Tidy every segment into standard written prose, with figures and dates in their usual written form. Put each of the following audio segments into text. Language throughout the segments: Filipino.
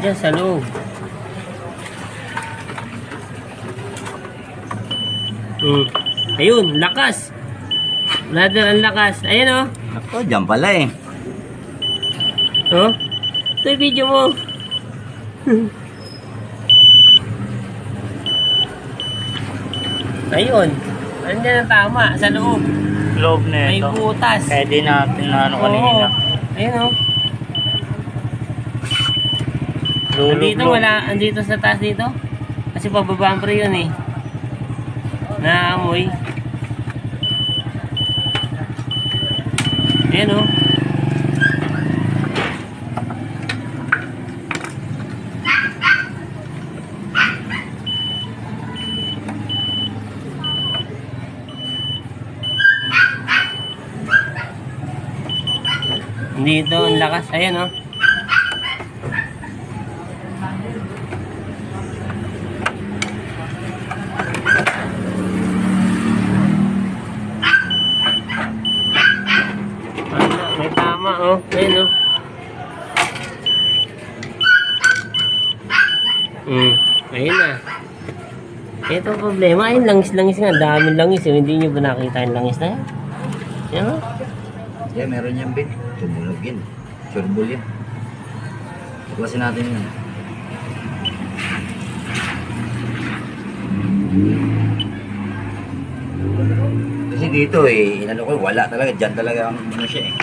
dyan sa loob. Ayun, lakas. Brother, ang lakas. Ayan o. Ako, dyan pala eh. Oh, ito yung video mo. Ayun. Andiyan ang tama, sa loob. Loob na May ito. butas. Kaya di natin na ano kanina. Ayun o. Andito Lulog. wala, andito sa taas dito. Kasi pababaan pa rin yun eh. Naamoy. Ayan o. Dito ang lakas. Ayan o. May tama oh. Ayan oh. Ayun na. Ito ang problema. Ayun, langis-langis nga. Daming langis. Hindi nyo ba nakita yung langis na yan? Yan oh. Yeah, meron yan, Ben. Tumunog yun. Surbol yan. Tuklasin natin yun. Kasi dito eh, inano ko, wala talaga. Diyan talaga ang ano siya eh.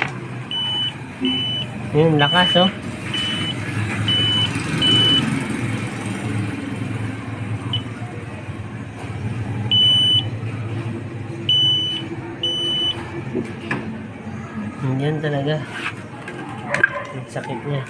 Yun, lakas oh. Yan talaga. Ang sakit niya.